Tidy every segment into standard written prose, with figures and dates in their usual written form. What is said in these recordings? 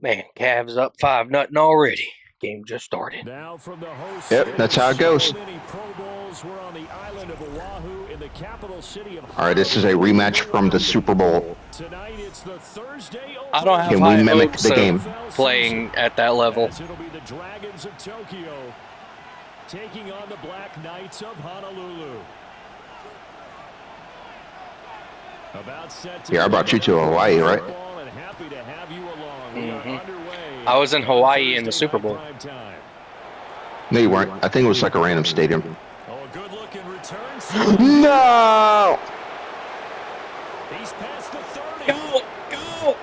Man, Cavs up 5-0 already. Game just started. Now from the host Yep, that's how it goes. All right, this is a rematch from the Super Bowl. Tonight it's the Thursday. I don't have Can we high mimic hopes the game? of playing at that level. It'll be the Dragons of Tokyo taking on the Black Knights of Honolulu. Yeah, I brought you to Hawaii, right? I was in Hawaii in the Super Bowl. No, you weren't. I think it was like a random stadium. Oh, a good-looking return. No! He's past the 30. Go!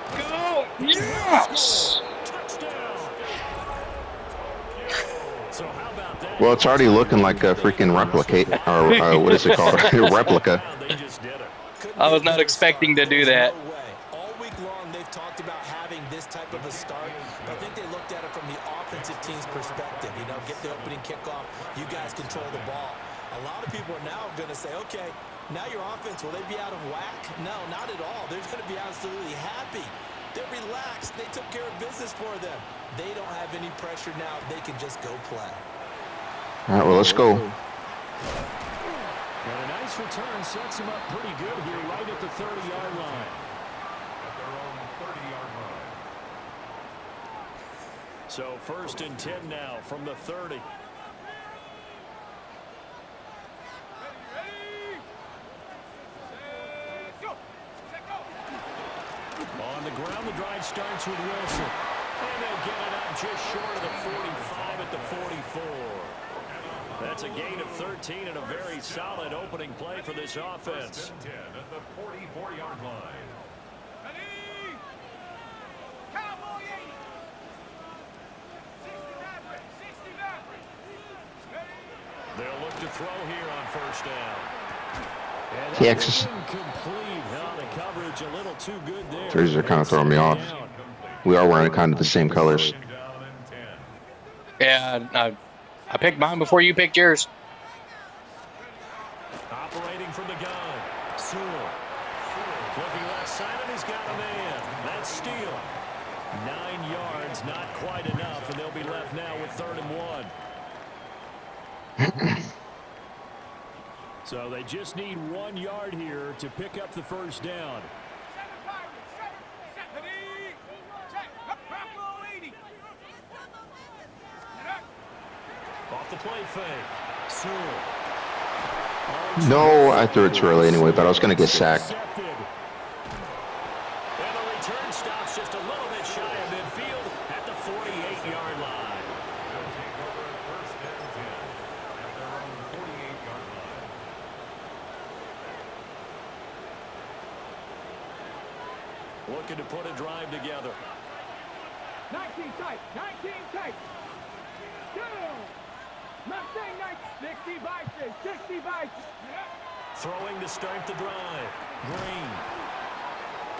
Yes! Touchdown. So how about that? Well, it's already looking like a freaking replicate, or what is it called? A replica. They just did it. I was not expecting to do that. All week long, they've talked about having this type of a start, but I think they looked at it from the offensive team's perspective. You know, get the opening kickoff. You guys control the ball. A lot of people are now going to say, okay, now your offense, will they be out of whack? No, not at all. They're going to be absolutely happy. They're relaxed. They took care of business for them. They don't have any pressure now. They can just go play. All right, well, let's go. And a nice return sets him up pretty good here right at the 30-yard line. So 1st and 10 now from the 30. On the ground, the drive starts with Wilson. And they'll get it up just short of the 45 at the 44. That's a gain of 13 and a very solid opening play for this offense. 10 at the 44-yard line. Cowboy 80. 60 They'll look to throw here on 1st down. Texas. Incomplete. Now the coverage a little too good there. Jerseys are kind of throwing me off. We are wearing kind of the same colors. Yeah, I picked mine before you picked yours. Operating from the gun. Sewell. Looking left side, and he's got a man. That's Steele. 9 yards, not quite enough, and they'll be left now with 3rd and 1. So they just need 1 yard here to pick up the 1st down. Off the play fake. Sewell. No, I threw it too early anyway, but I was going to get sacked. And the return stops just a little bit shy of midfield at the 48-yard line. Looking to put a drive together. 19 tight. 19 tight. Mustang 60 vices. 60 vices. Throwing to start the drive. Green.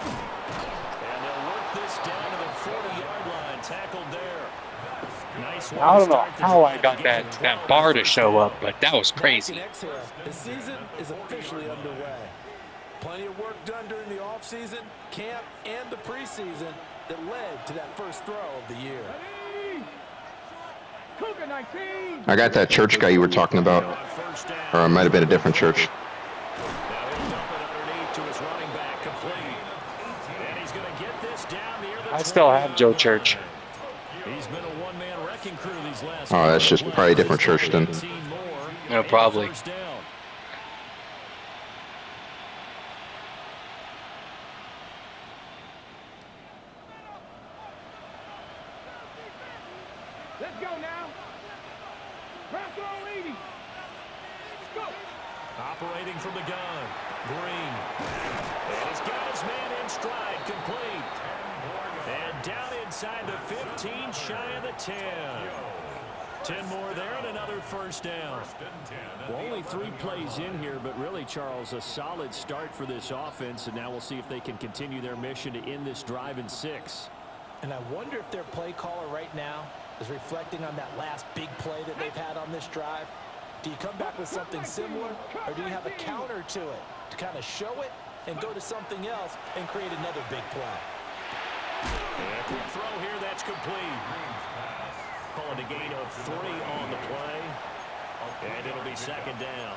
And they'll work this down to the 40-yard line. Tackled there. Nice one. I don't know how I got that bar to show up, but that was crazy. The season is officially underway. Plenty of work done during the offseason, camp, and the preseason that led to that first throw of the year. I got that church guy you were talking about. Or it might have been a different church. I still have Joe Church. Oh, that's just probably a different church then. No, probably. Let's go now. Bronco 80. Go. Operating from the gun. Green. And he's got his man in stride, complete. And down inside the 15, shy of the 10. 10 more there and another first down. Well, only 3 plays in here, but really, Charles, a solid start for this offense, and now we'll see if they can continue their mission to end this drive in 6. And I wonder if their play caller right now is reflecting on that last big play that they've had on this drive. Do you come back with something similar, or do you have a counter to it to kind of show it and go to something else and create another big play? And a quick throw here, that's complete. Calling a gain of 3 on the play. And it'll be second down.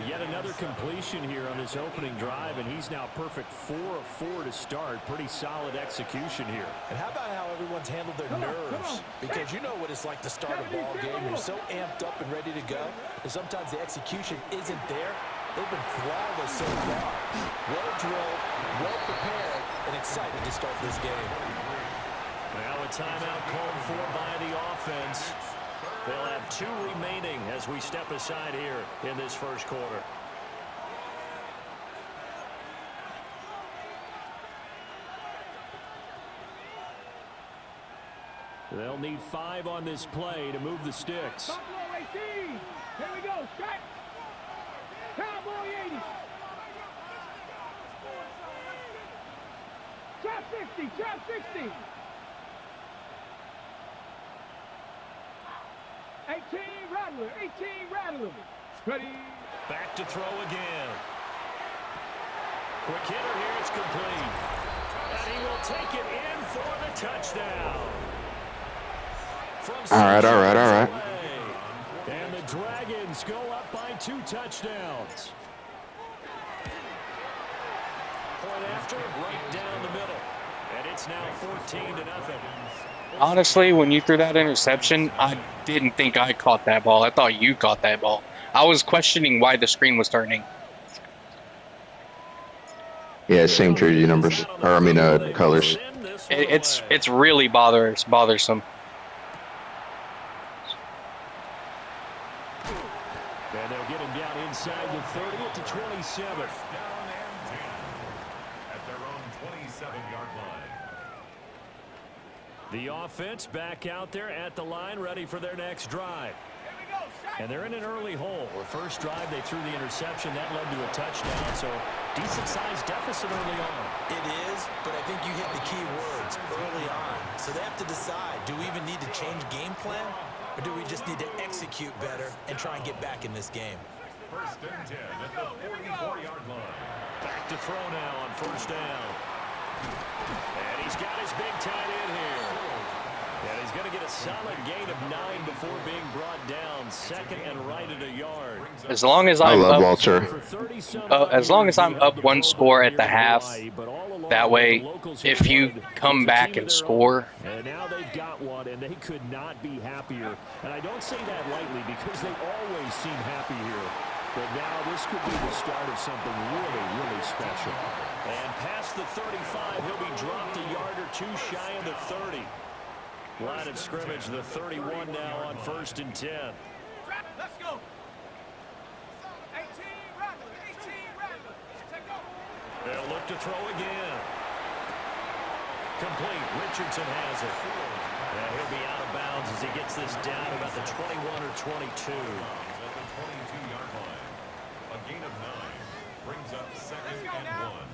Yet another completion here on this opening drive, and he's now perfect 4 of 4 to start. Pretty solid execution here. And how about how everyone's handled their nerves? Because you know what it's like to start a ball game. You're so amped up and ready to go, and sometimes the execution isn't there. They've been flawless so far. Well drilled, well prepared, and excited to start this game. Now a timeout called for by the offense. They'll have 2 remaining as we step aside here in this first quarter. They'll need 5 on this play to move the sticks. Buffalo 18. Here we go. Set. Cowboy 80. Trap 60. Trap 60. 18 Rattler. 18 Rattler. Ready. Back to throw again. Quick hitter here. It's complete. And he will take it in for the touchdown. All right. And the Dragons go up by 2 touchdowns. Point after, right down the middle. And it's now 14-0. Honestly, when you threw that interception, I didn't think I caught that ball. I thought you caught that ball. I was questioning why the screen was turning. Yeah, same jersey numbers. Or, I mean, colors. It's really bothersome. And they'll get him down inside the 30 to 27. At their own 27-yard line. The offense back out there at the line, ready for their next drive. And they're in an early hole. The first drive, they threw the interception. That led to a touchdown, so decent-sized deficit early on. It is, but I think you hit the key words early on. So they have to decide, do we even need to change game plan, or do we just need to execute better and try and get back in this game? First and 10 at the 44-yard line. Back to throw now on first down. And he's got his big tight end here. And he's going to get a solid gain of 9 before being brought down. Second and right at a yard. As long as I'm up 1 score at the half, that way, if you come back and score. And now they've got one, and they could not be happier. And I don't say that lightly because they always seem happy here. But now this could be the start of something really, really special. And past the 35, he'll be dropped a yard or 2 shy of the 30. Line of scrimmage, the 31 now on first and 10. Let's go. 18 Rattler. 18 Rattler. Take over. They'll look to throw again. Complete. Richardson has it. And he'll be out of bounds as he gets this down about the 21 or 22. At the 22-yard line. A gain of 9 brings up second and 1.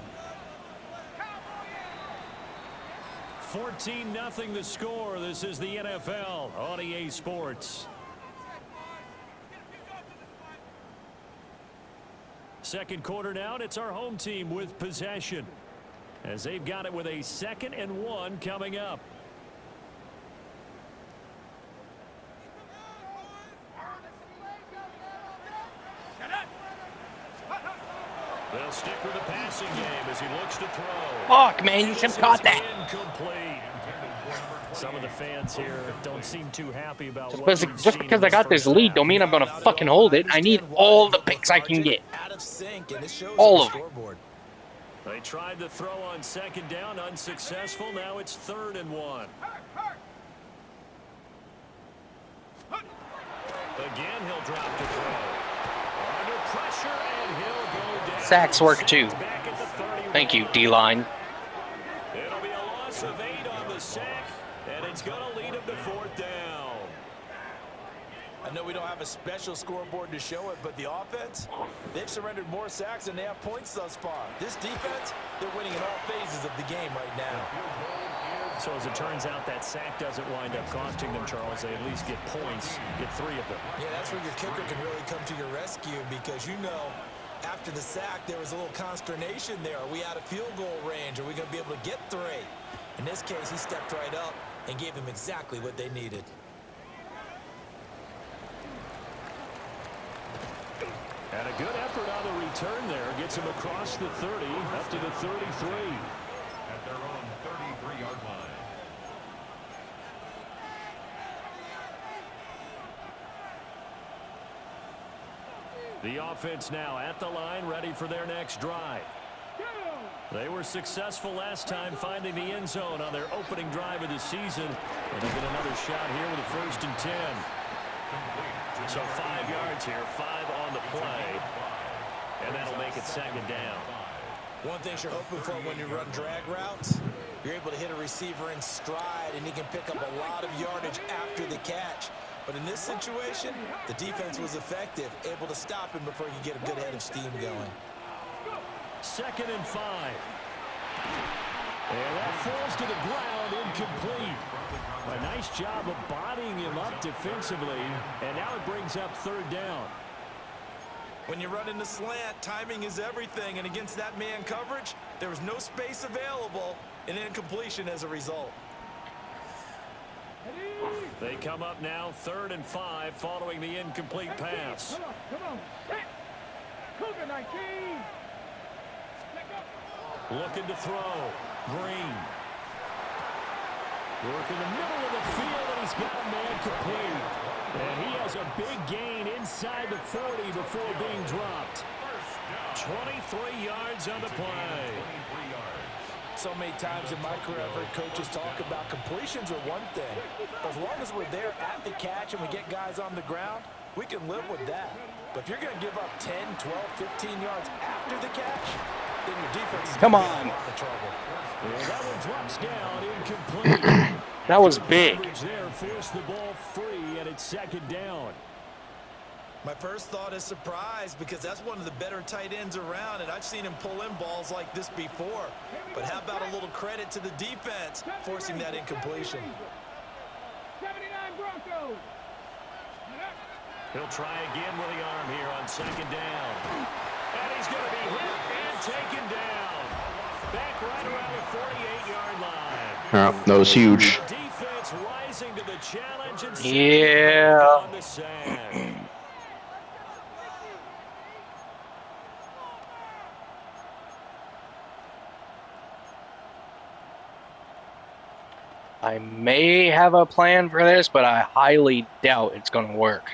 14-0 the score. This is the NFL on EA Sports. Second quarter now, and it's our home team with possession, as they've got it with a 2nd and 1 coming up. They'll stick with the passing game as he looks to throw. Fuck, man, you should have caught that. Incomplete. Some of the fans here don't seem too happy about Just because I got this lead don't mean I'm going to fucking hold it. I need all the picks I can get. All of them. They tried to throw on 2nd down, unsuccessful. Now it's 3rd and 1. Again, he'll drop to throw. Under pressure, and he'll go down. Sacks work too. Thank you, D-line. It'll be a loss of 8 on the sack, and it's going to lead him the 4th down. I know we don't have a special scoreboard to show it, but the offense, they've surrendered more sacks than they have points thus far. This defense, they're winning in all phases of the game right now. So as it turns out, that sack doesn't wind up costing them, Charles. They at least get points, get 3 of them. Yeah, that's where your kicker can really come to your rescue because, you know, after the sack, there was a little consternation there. Are we out of field goal range? Are we going to be able to get 3? In this case, he stepped right up and gave them exactly what they needed. And a good effort on the return there. Gets him across the 30, up to the 33. At their own 33-yard line. The offense now at the line, ready for their next drive. They were successful last time finding the end zone on their opening drive of the season. And they get another shot here with a 1st and 10. So 5 yards here, 5 on the play. And that'll make it 2nd down. One thing you're hoping for when you run drag routes, you're able to hit a receiver in stride, and he can pick up a lot of yardage after the catch. But in this situation, the defense was effective, able to stop him before you get a good head of steam going. 2nd and 5. And that falls to the ground, incomplete. A nice job of bodying him up defensively, and now it brings up 3rd down. When you run in the slant, timing is everything, and against that man coverage, there was no space available, and incompletion as a result. They come up now 3rd and 5 following the incomplete pass. Come on. Cougar 19. Looking to throw. Green. Work in the middle of the field, and he's got a man complete. And he has a big gain inside the 40 before being dropped. 23 yards on the play. So many times in my career, I've heard coaches talk about completions are one thing. But as long as we're there at the catch and we get guys on the ground, we can live with that. But if you're going to give up 10, 12, 15 yards after the catch, then your defense is Come going to on. be in a lot of trouble. Yeah, that one drops down, incomplete. That was big. There, forced the ball free, and it's 2nd down. My first thought is surprise because that's one of the better tight ends around, and I've seen him pull in balls like this before. But how about a little credit to the defense forcing that incompletion? 79 Broncos. He'll try again with the arm here on 2nd down. And he's going to be hit and taken down. Back right around the 48-yard line. That was huge. Defense rising to the challenge and Yeah. on the sack. I may have a plan for this, but I highly doubt it's going to work.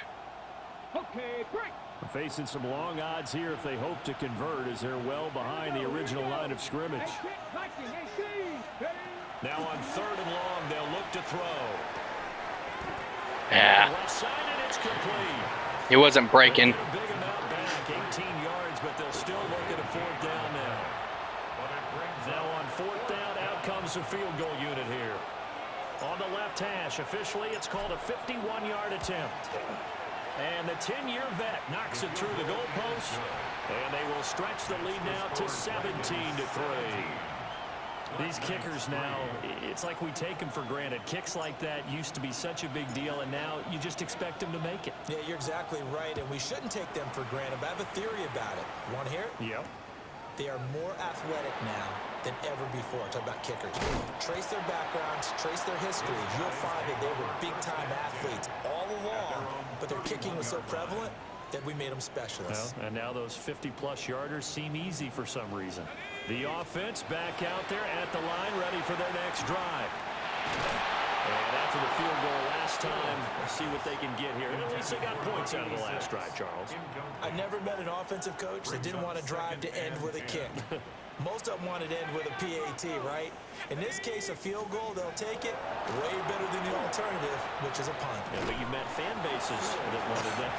Okay, break. Facing some long odds here if they hope to convert as they're well behind the original line of scrimmage. Now on 3rd and long, they'll look to throw. Yeah. Left side, and it's complete. It wasn't breaking. A big amount back, 18 yards, but they'll still look at a 4th down now. Now on 4th down, out comes the field goal unit here. On the left hash, officially, it's called a 51-yard attempt. And the 10-year vet knocks it through the goalpost. And they will stretch the lead now to 17-3. These kickers now, it's like we take them for granted. Kicks like that used to be such a big deal, and now you just expect them to make it. Yeah, you're exactly right, and we shouldn't take them for granted, but I have a theory about it. You want to hear it? Yep. They are more athletic now than ever before. Talk about kickers. Trace their backgrounds, trace their history. You'll find that they were big-time athletes all along, but their kicking was so prevalent that we made them specialists. Well, and now those 50-plus yarders seem easy for some reason. The offense back out there at the line, ready for their next drive. And after the field goal last time, let's see what they can get here. And at least they got points out of the last drive, Charles. I never met an offensive coach that didn't want to drive to end with a kick. Most of them wanted to end with a PAT, right? In this case, a field goal, they'll take it way better than the alternative, which is a punt. Yeah, but you met fan bases that wanted that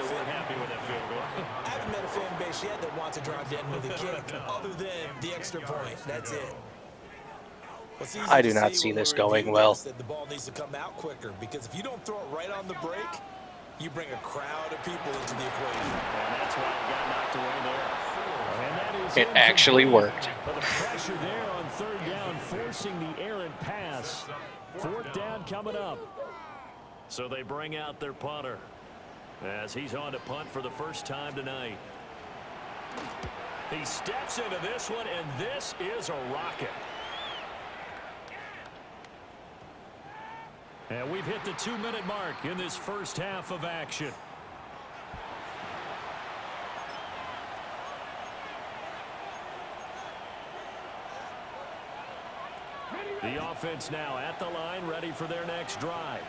weren't happy with that field goal. I haven't met a fan base yet that wants to drive to end with a kick, other than the extra point. That's it. Well, it's easy I to do not see see when this we going review well. this that the ball needs to come out quicker, because if you don't throw it right on the break, you bring a crowd of people into the equation. And that's why it got knocked away there. And that is It actually incomplete. worked. But the pressure there on third down, forcing the errant pass. Fourth down coming up. So they bring out their punter as he's on to punt for the first time tonight. He steps into this one, and this is a rocket. And we've hit the 2-minute mark in this first half of action. The offense now at the line, ready for their next drive.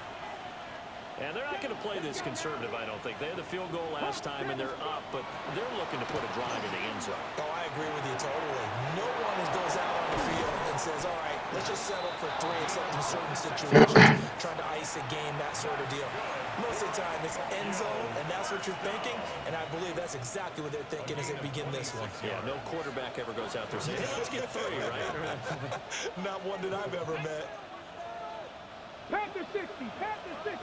And they're not going to play this conservative, I don't think. They had the field goal last time, and they're up, but they're looking to put a drive in the end zone. Oh, I agree with you totally. No one goes out on the field and says, all right, let's just settle for 3, except in certain situations, trying to ice a game, that sort of deal. Most of the time, it's end zone, and that's what you're thinking, and I believe that's exactly what they're thinking as they begin this one. Yeah, no quarterback ever goes out there saying, hey, let's get 3, right? Not one that I've ever met. Panther 60, Panther 60.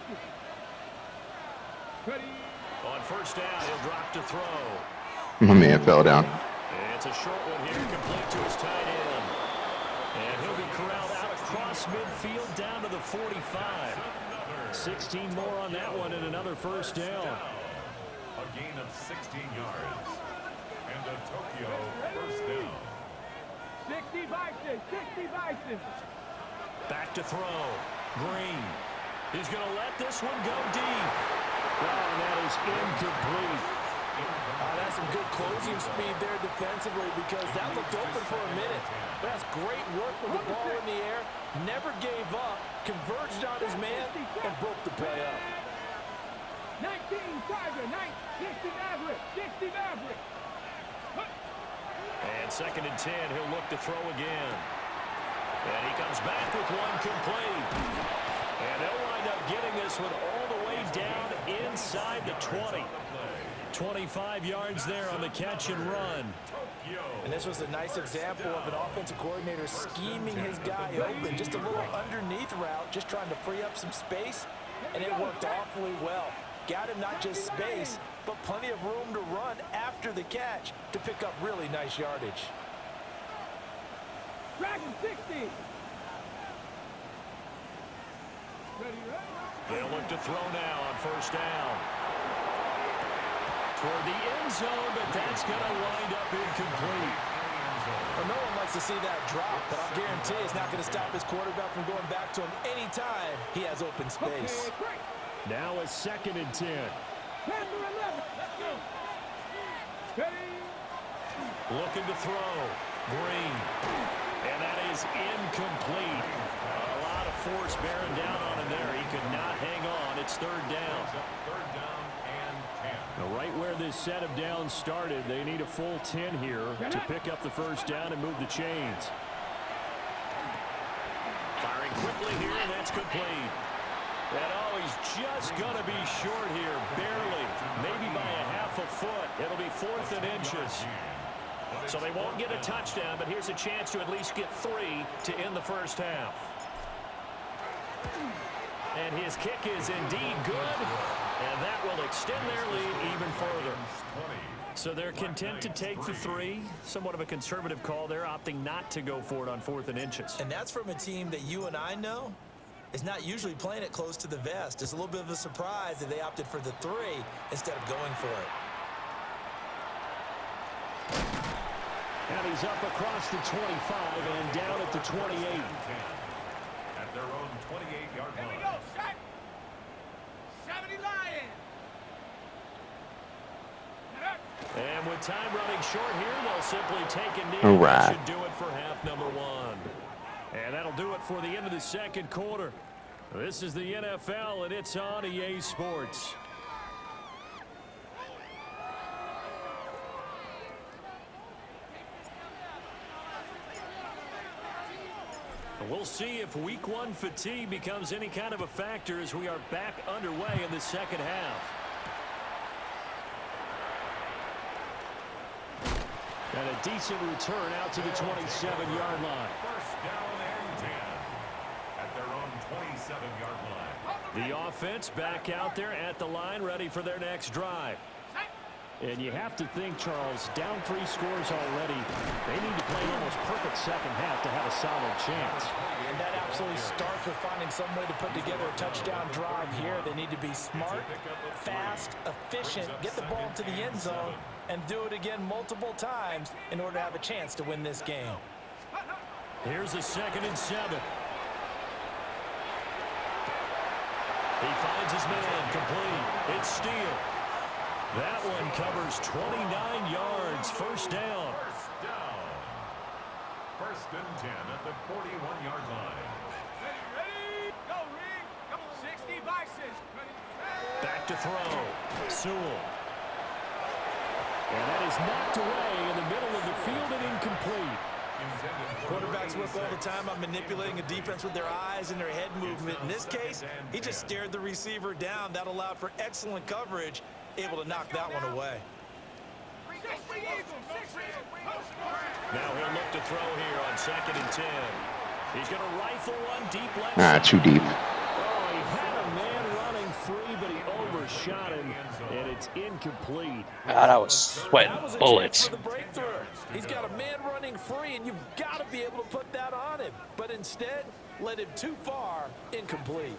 On first down, he'll drop to throw. My man fell down. And it's a short one here, complete to his tight end. And he'll be corralled out across midfield down to the 45. 16 more on that one and another first down. A gain of 16 yards. And a Tokyo first down. 60 Bison, 60 Bison. Back to throw. Green. He's going to let this one go deep. Oh, and that is incomplete. That's some good closing speed there defensively, because that looked open for a minute. But that's great work with the ball in the air. Never gave up, converged on his man, and broke the play up. 19 Tiger, 60 Maverick, 60 Maverick. And second and 10, he'll look to throw again. And he comes back with one complete. And they'll wind up getting this one all the way down inside the 20. 25 yards there on the catch and run. And this was a nice example of an offensive coordinator scheming his guy open. Just a little underneath route, just trying to free up some space. And it worked awfully well. Got him not just space, but plenty of room to run after the catch to pick up really nice yardage. Dragon 60. They'll look to throw now on first down. Toward the end zone, but that's going to wind up incomplete. Well, no one likes to see that drop, but I'll guarantee it's not going to stop his quarterback from going back to him anytime he has open space. Now a second and 10. Panther 11, let's go. Ready? Looking to throw. Green. And that is incomplete. A lot of force bearing down on him there. He could not hang on. It's third down. Third down and 10. Now, right where this set of downs started, they need a full 10 here to pick up the first down and move the chains. Firing quickly here, and that's complete. And oh, he's just going to be short here, barely. Maybe by a half a foot. It'll be 4th and inches. So they won't get a touchdown, but here's a chance to at least get 3 to end the first half. And his kick is indeed good, and that will extend their lead even further. So they're content to take the 3. Somewhat of a conservative call there, opting not to go for it on 4th and inches. And that's from a team that you and I know is not usually playing it close to the vest. It's a little bit of a surprise that they opted for the 3 instead of going for it. And he's up across the 25 and down at the 28. At their own 28-yard line. Here we go, set. 70 Lions. And with time running short here, they'll simply take a knee. All right. That should do it for half number 1. And that'll do it for the end of the second quarter. This is the NFL, and it's on EA Sports. We'll see if week 1 fatigue becomes any kind of a factor as we are back underway in the second half. And a decent return out to the 27-yard line. First down and 10. 27-yard line. The offense back out there at the line, ready for their next drive. And you have to think, Charles, down 3 scores already. They need to play an almost perfect second half to have a solid chance. And that absolutely starts with finding some way to put together a touchdown drive here. They need to be smart, fast, efficient, get the ball to the end zone, and do it again multiple times in order to have a chance to win this game. Here's a 2nd and 7. He finds his man complete. It's Steele. That one covers 29 yards. First down. First down. 1st and 10 at the 41-yard line. Ready? Go, Reed. Come on. 60 boxes. Back to throw. Sewell. And that is knocked away in the middle of the field and incomplete. Quarterbacks work all the time on manipulating a defense with their eyes and their head movement. In this case, he just stared the receiver down. That allowed for excellent coverage, able to knock that one away. Now he'll look to throw here on 2nd and 10. He's going to rifle one deep left. Too deep. Oh, he had a man running free, but he overshot him, and it's incomplete. God, I was sweating That was a bullets. chance for the breakthrough. He's got a man running free, and you've got to be able to put that on him. But instead, led him too far, incomplete.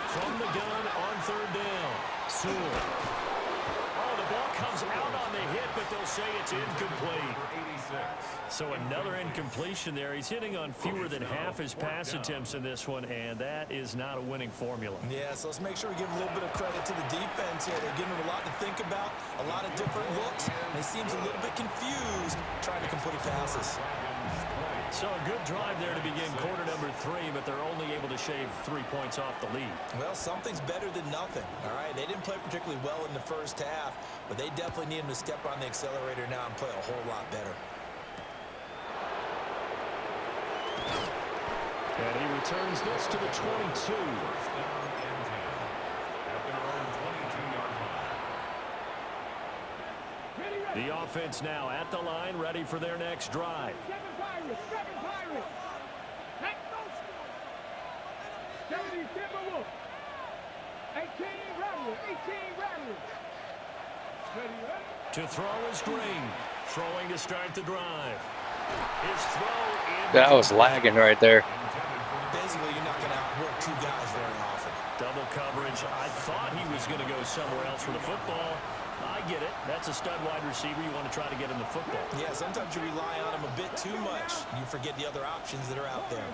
From the gun on 3rd down. Sewell. Oh, the ball comes out on the hit, but they'll say it's incomplete. So another incompletion there. He's hitting on fewer than half his pass attempts in this one, and that is not a winning formula. Yeah, so let's make sure we give a little bit of credit to the defense here. They're giving him a lot to think about, a lot of different looks, and he seems a little bit confused trying to complete passes. So a good drive there to begin quarter number 3, but they're only able to shave 3 points off the lead. Well, something's better than nothing, all right? They didn't play particularly well in the first half, but they definitely need him to step on the accelerator now and play a whole lot better. And he returns this to the 22. The offense now at the line, ready for their next drive. 7 Pirates. 70 Timberwolves. 18 Rattlers. To throw is Green. Throwing to start the drive. His throw in. That was lagging right there. Basically, you're not going to outwork 2 guys very often. Double coverage. I thought he was going to go somewhere else for the football. I get it. That's a stud wide receiver. You want to try to get him the football. Yeah, sometimes you rely on him a bit too much. You forget the other options that are out there.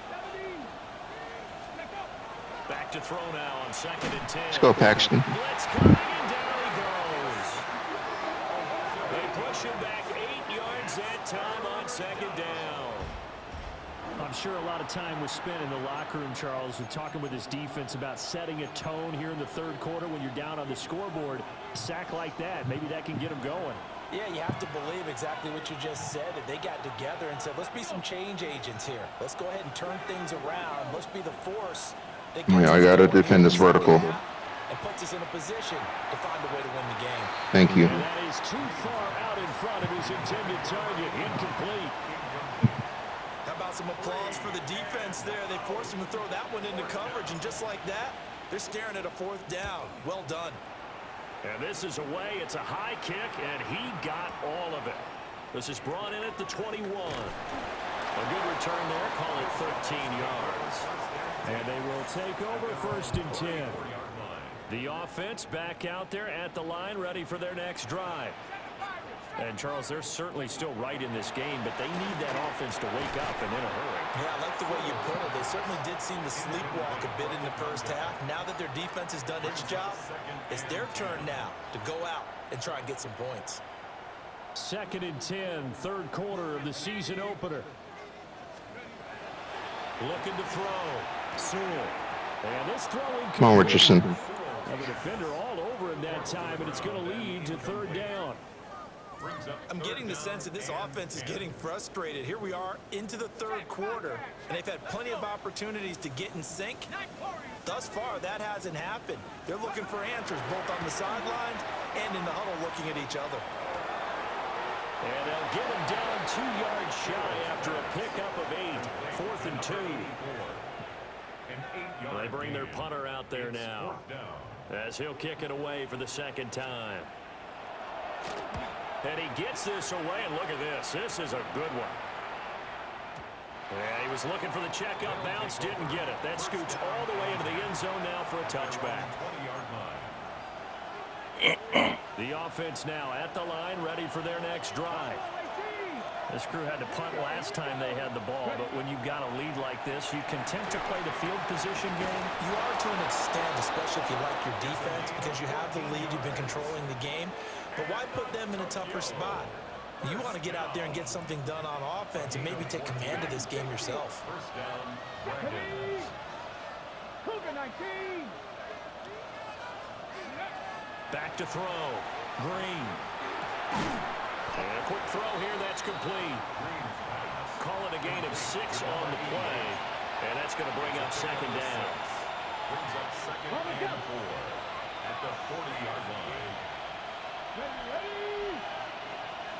Back to throw now on 2nd and 10. Let's go, Paxton. Blitz coming, and down he goes. They push him back 8 yards that time on 2nd down. I'm sure a lot of time was spent in the locker room, Charles, with talking with his defense about setting a tone here in the 3rd quarter when you're down on the scoreboard. A sack like that, maybe that can get him going. Yeah, you have to believe exactly what you just said. That they got together and said, let's be some change agents here. Let's go ahead and turn things around. Let's be the force. Yeah, I gotta defend this vertical. And puts us in a position to find a way to win the game. Thank you. And that is too far out in front of his intended target. Incomplete. How about some applause for the defense there? They forced him to throw that one into coverage, and just like that, they're staring at a 4th down. Well done. And this is away. It's a high kick, and he got all of it. This is brought in at the 21. A good return there. Call it 13 yards. And they will take over 1st and 10. The offense back out there at the line, ready for their next drive. And, Charles, they're certainly still right in this game, but they need that offense to wake up and in a hurry. Yeah, I like the way you put it. They certainly did seem to sleepwalk a bit in the first half. Now that their defense has done its job, it's their turn now to go out and try and get some points. 2nd and 10, 3rd quarter of the season opener. Looking to throw. Sewell. And this throwing. Come on, Richardson. The defender all over him that time, and it's going to lead to 3rd down. I'm getting the sense that this offense is getting frustrated. Here we are into the 3rd quarter, and they've had plenty of opportunities to get in sync. Thus far, that hasn't happened. They're looking for answers both on the sidelines and in the huddle looking at each other. And they'll get him down 2 yards shy after a pickup of 8. 4th and 2. Well, they bring their punter out there now as he'll kick it away for the second time. And he gets this away, and look at this. This is a good one. Yeah, he was looking for the checkup bounce, didn't get it. That scoots all the way into the end zone now for a touchback. The offense now at the line, ready for their next drive. This crew had to punt last time they had the ball, but when you've got a lead like this, you content to play the field position game? You are to an extent, especially if you like your defense, because you have the lead, you've been controlling the game. But why put them in a tougher spot? You want to get out there and get something done on offense and maybe take command of this game yourself. First down, Cougar 19. Back to throw. Green. And a quick throw here, that's complete. Call it a gain of 6 on the play. And that's going to bring up second down. brings up second and 4 at the 40-yard line. Ready?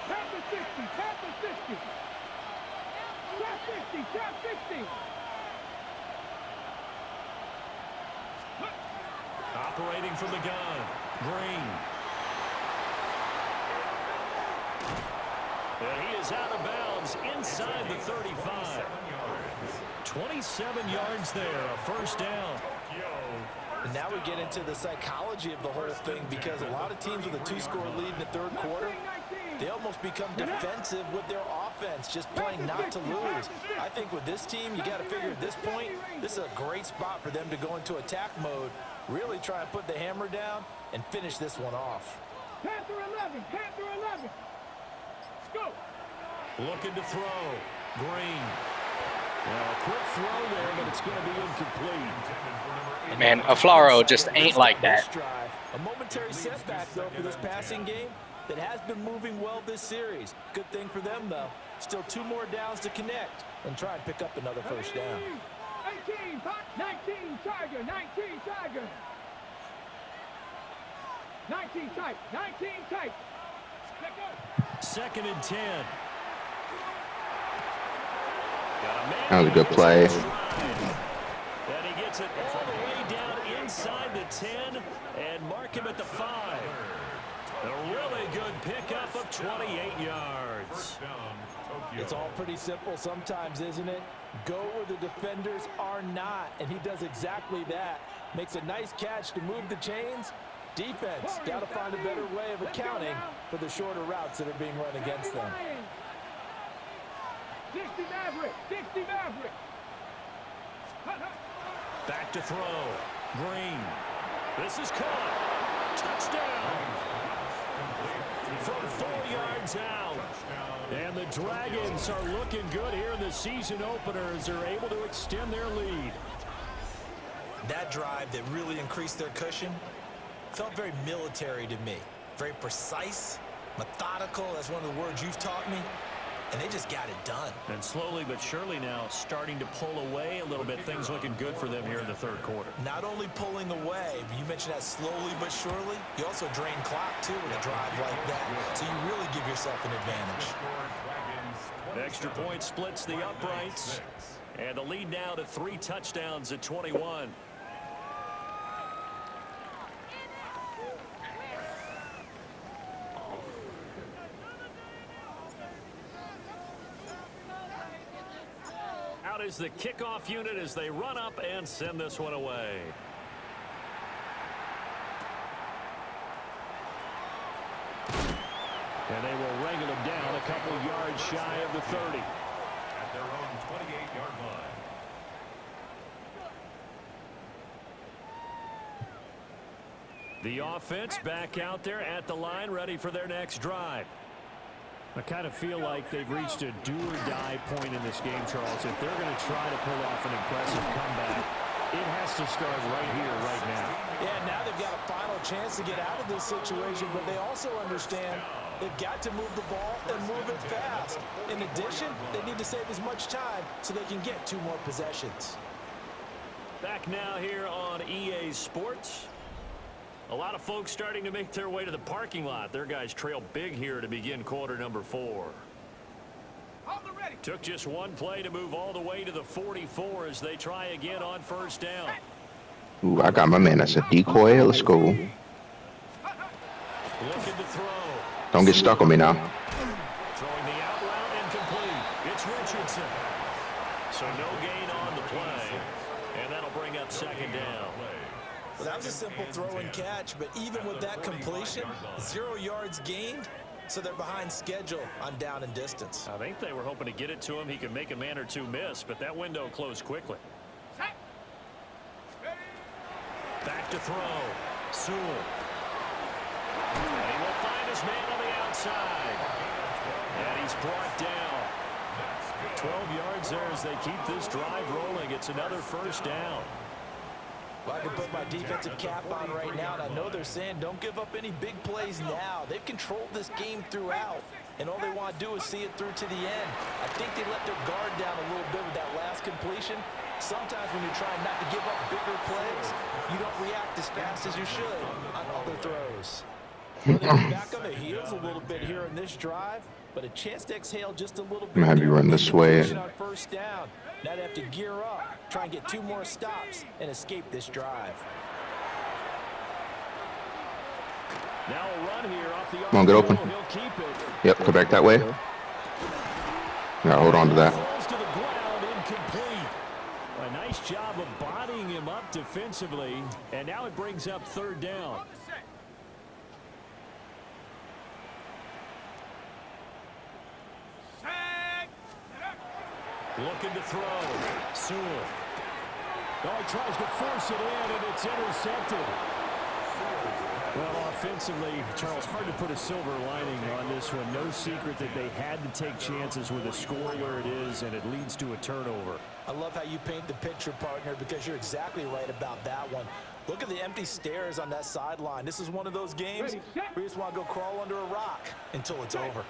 Tap the 60, tap the 60. Tap 60, tap 60. Operating from the gun. Green. And he is out of bounds inside the 35. 27 yards there, a first down. And now we get into the psychology of the whole thing, because a lot of teams with a 2-score lead in the third quarter, they almost become defensive with their offense, just playing not to lose. I think with this team, you got to figure at this point, this is a great spot for them to go into attack mode, really try and put the hammer down and finish this one off. Panther 11, Panther 11. Let's go. Looking to throw. Green. Well, a quick throw there, but it's going to be incomplete. Man, Aflaro just ain't like that. A momentary setback, though, for this passing game that has been moving well this series. Good thing for them, though. Still 2 more downs to connect and try and pick up another first down. 18, 19, Tiger, 19, Tiger. 19 tight, 19 tight. Let go. Second and 10. That was a good play. And he gets it all the way down inside the 10 and mark him at the 5. A really good pickup of 28 yards. It's all pretty simple sometimes, isn't it? Go where the defenders are not, and he does exactly that. Makes a nice catch to move the chains. Defense got to find a better way of accounting for the shorter routes that are being run against them. 60 Maverick, 60 Maverick. Back to throw. Green. This is caught. Touchdown. From 4 yards out. And the Dragons are looking good here in the season opener as they're able to extend their lead. That drive that really increased their cushion felt very military to me. Very precise, methodical. That's one of the words you've taught me. And they just got it done. And slowly but surely now starting to pull away a little bit. Things looking good for them here in the third quarter. Not only pulling away, but you mentioned that slowly but surely. You also drain clock, too, with a drive like that. So you really give yourself an advantage. The extra point splits the uprights. And the lead now to 3 touchdowns at 21. Out is the kickoff unit as they run up and send this one away. And they will wrangle him down a couple yards shy of the 30. At their own 28-yard line. The offense back out there at the line, ready for their next drive. I kind of feel like they've reached a do-or-die point in this game, Charles. If they're going to try to pull off an impressive comeback, it has to start right here, right now. Yeah, now they've got a final chance to get out of this situation, but they also understand they've got to move the ball and move it fast. In addition, they need to save as much time so they can get 2 more possessions. Back now here on EA Sports. A lot of folks starting to make their way to the parking lot. Their guys trail big here to begin quarter number 4. Took just one play to move all the way to the 44 as they try again on first down. Ooh, I got my man. That's a decoy. Let's go. Looking to throw. Don't get stuck on me now. Throwing the out route incomplete. It's Richardson. So no gain on the play. And that'll bring up second down. Well, that was a simple throw and catch, but even with that completion, 0 yards gained, so they're behind schedule on down and distance. I think they were hoping to get it to him. He could make a man or two miss, but that window closed quickly. Back to throw. Sewell. And he will find his man on the outside. And he's brought down. 12 yards there as they keep this drive rolling. It's another first down. Well, I can put my defensive cap on right now, and I know they're saying don't give up any big plays now. They've controlled this game throughout, and all they want to do is see it through to the end. I think they let their guard down a little bit with that last completion. Sometimes when you're trying not to give up bigger plays, you don't react as fast as you should on other throws. Well, they're back on their heels a little bit here in this drive, but a chance to exhale just a little bit. I'm gonna have you run this way. On first down. Now they have to gear up, try and get 2 more stops, and escape this drive. Now a run here off the Come on, get open. He'll keep it. Yep, go back that way. Yeah, hold on to that. Falls to the ground, incomplete. A nice job of bodying him up defensively, and now it brings up third down. Looking to throw. Sewell. Oh, he tries to force it in, and it's intercepted. Well, offensively, Charles, hard to put a silver lining on this one. No secret that they had to take chances with a score where it is, and it leads to a turnover. I love how you paint the picture, partner, because you're exactly right about that one. Look at the empty stares on that sideline. This is one of those games where you just want to go crawl under a rock until it's over.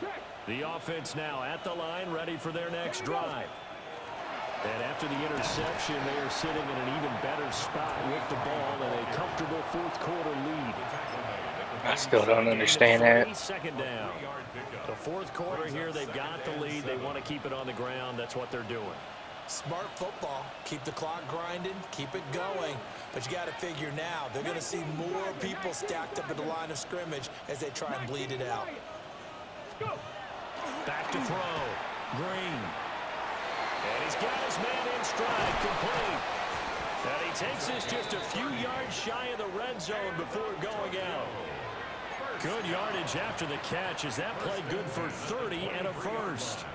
The offense now at the line, ready for their next drive. And after the interception, they are sitting in an even better spot with the ball and a comfortable fourth-quarter lead. I still don't understand that. Second down. The fourth quarter here, they've got the lead. They want to keep it on the ground. That's what they're doing. Smart football. Keep the clock grinding. Keep it going. But you got to figure now, they're going to see more people stacked up at the line of scrimmage as they try and bleed it out. Back to throw. Green. And he's got his man in stride, complete. And he takes this just a few yards shy of the red zone before going out. Good yardage after the catch. Is that play good for 30 and a first?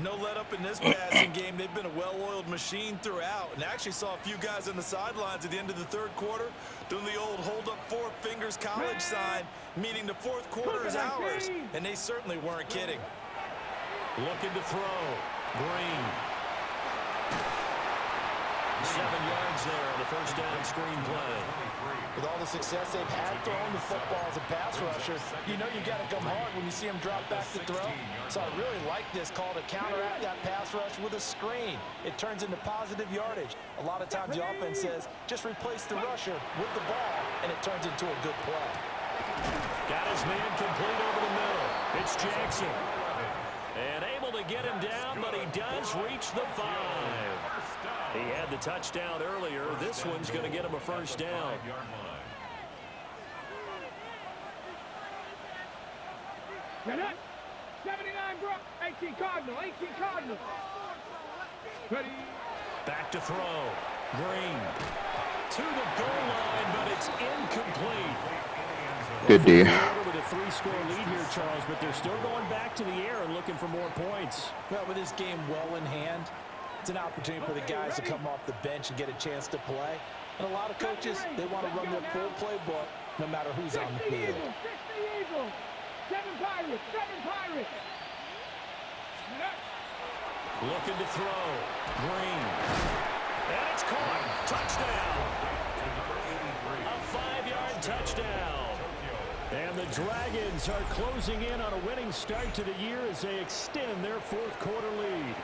No let up in this passing game. They've been a well-oiled machine throughout. And I actually saw a few guys on the sidelines at the end of the third quarter doing the old hold up 4 fingers college sign, meaning the fourth quarter is ours. And they certainly weren't kidding. Looking to throw. Green. 7 yards there on the first down screen play. With all the success they've had throwing the football as a pass rusher, you know you got to come hard when you see them drop back to throw. So I really like this call to counteract that pass rush with a screen. It turns into positive yardage. A lot of times the offense says, just replace the rusher with the ball, and it turns into a good play. Got his man complete over the middle. It's Jackson. And able to get him down, but he does reach the 5. He had the touchdown earlier. This one's going to get him a first down. Get it? 79 Brook, 18 Cardinal, 18 Cardinal. Ready? Back to throw. Green. To the goal line, but it's incomplete. Good D. With a 3-score lead here, Charles, but they're still going back to the air and looking for more points. Well, with this game well in hand, it's an opportunity for the guys to come off the bench and get a chance to play. And a lot of coaches, they want to run their full playbook no matter who's on the field. 60 Eagles, 7 Pirates, 7 Pirates. Looking to throw. Green. And it's caught. Touchdown. A 5-yard touchdown. And the Dragons are closing in on a winning start to the year as they extend their fourth quarter lead.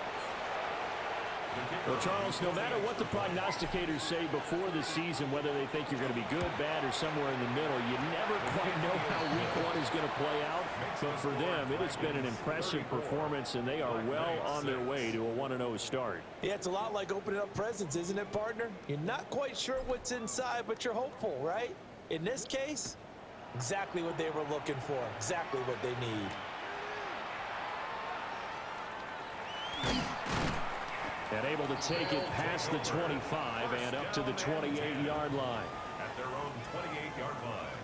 Well, Charles, no matter what the prognosticators say before the season, whether they think you're going to be good, bad, or somewhere in the middle, you never quite know how week 1 is going to play out. But for them, it has been an impressive performance, and they are well on their way to a 1-0 start. Yeah, it's a lot like opening up presents, isn't it, partner? You're not quite sure what's inside, but you're hopeful, right? In this case, exactly what they were looking for, exactly what they need. And able to take it past the 25 and up to the 28-yard line. At their own 28-yard line.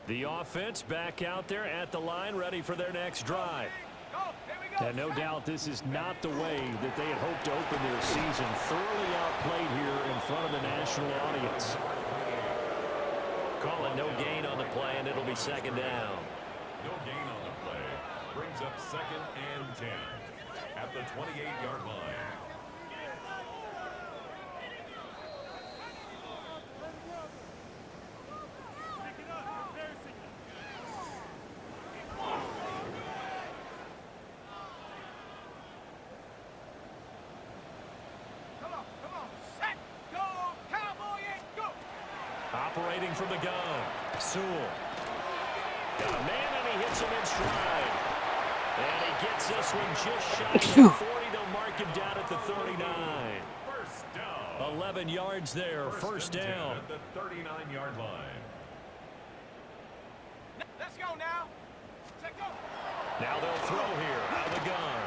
The offense back out there at the line, ready for their next drive. And no doubt this is not the way that they had hoped to open their season. Thoroughly outplayed here in front of the national audience. Call it no gain on the play, and it'll be second down. No gain on the play. Brings up 2nd and 10 at the 28-yard line. Operating from the gun, Sewell. Got a man, and he hits him in stride. And he gets this one just shy of 40. They'll mark him down at the 39. First down. 11 yards there, first down. At the 39-yard line. Let's go now. Let's go. Now they'll throw here out of the gun.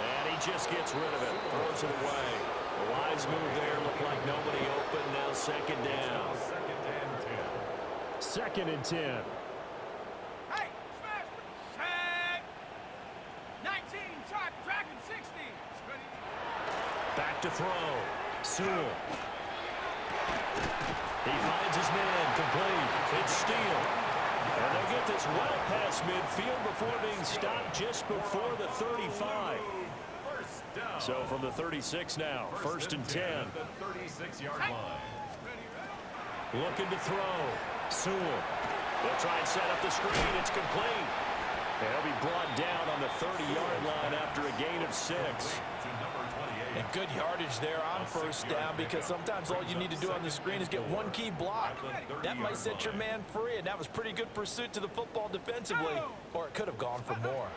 And he just gets rid of it, throws it away. A wise move there, looked like nobody open. Now second down. 2nd and 10. Hey, smash. Tag. 19, shot, dragon 60. Ready? Back to throw. Sewell. He finds his man, complete. It's Steele. And they'll get this well past midfield before being stopped just before the 35. So from the 36 now, 1st and 10. The 36-yard line. Looking to throw. Sewell. They'll try and set up the screen. It's complete. They'll be brought down on the 30-yard line after a gain of 6. And good yardage there on first down, because sometimes all you need to do on the screen is get one key block. That might set your man free, and that was pretty good pursuit to the football defensively, or it could have gone for more.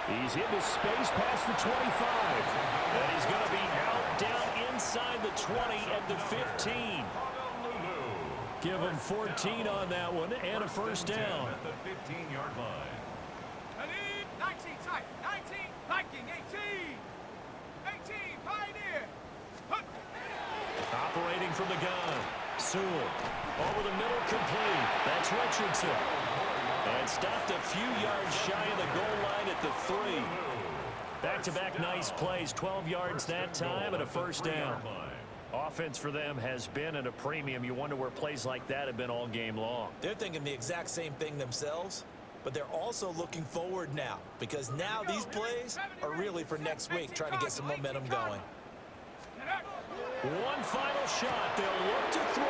He's into space past the 25. And he's going to be out down inside the 20 at the 15. Give him 14 on that one and a first down. At the 15-yard line. 19 tight. 19 Viking. 18. 18 Pioneer. Hunt. Operating from the gun. Sewell. Over the middle, complete. That's Richardson. And stopped a few yards shy of the goal line at the 3. Back-to-back nice plays. 12 yards that time and a first down. Offense for them has been at a premium. You wonder where plays like that have been all game long. They're thinking the exact same thing themselves, but they're also looking forward now, because now these plays are really for next week, trying to get some momentum going. One final shot. They'll look to throw.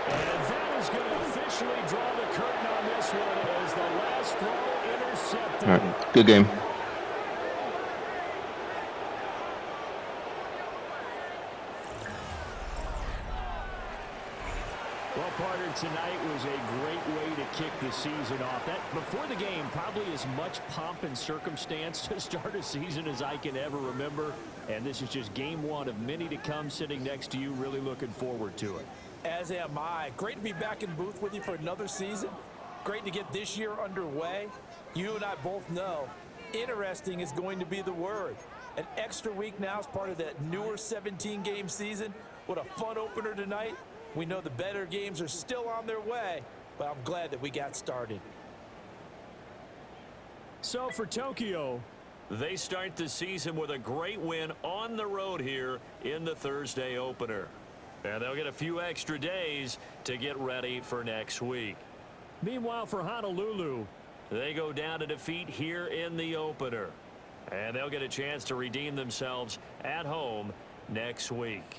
And that is going to officially draw the curtain on this one as the last throw intercepted. All right, good game. Well, partner, tonight was a great way to kick the season off. That before the game, probably as much pomp and circumstance to start a season as I can ever remember. And this is just game one of many to come. Sitting next to you, really looking forward to it. As am I. Great to be back in booth with you for another season. Great to get this year underway. You and I both know interesting is going to be the word. An extra week now as part of that newer 17-game season. What a fun opener tonight. We know the better games are still on their way, but I'm glad that we got started. So for Tokyo, they start the season with a great win on the road here in the Thursday opener. And they'll get a few extra days to get ready for next week. Meanwhile, for Honolulu, they go down to defeat here in the opener. And they'll get a chance to redeem themselves at home next week.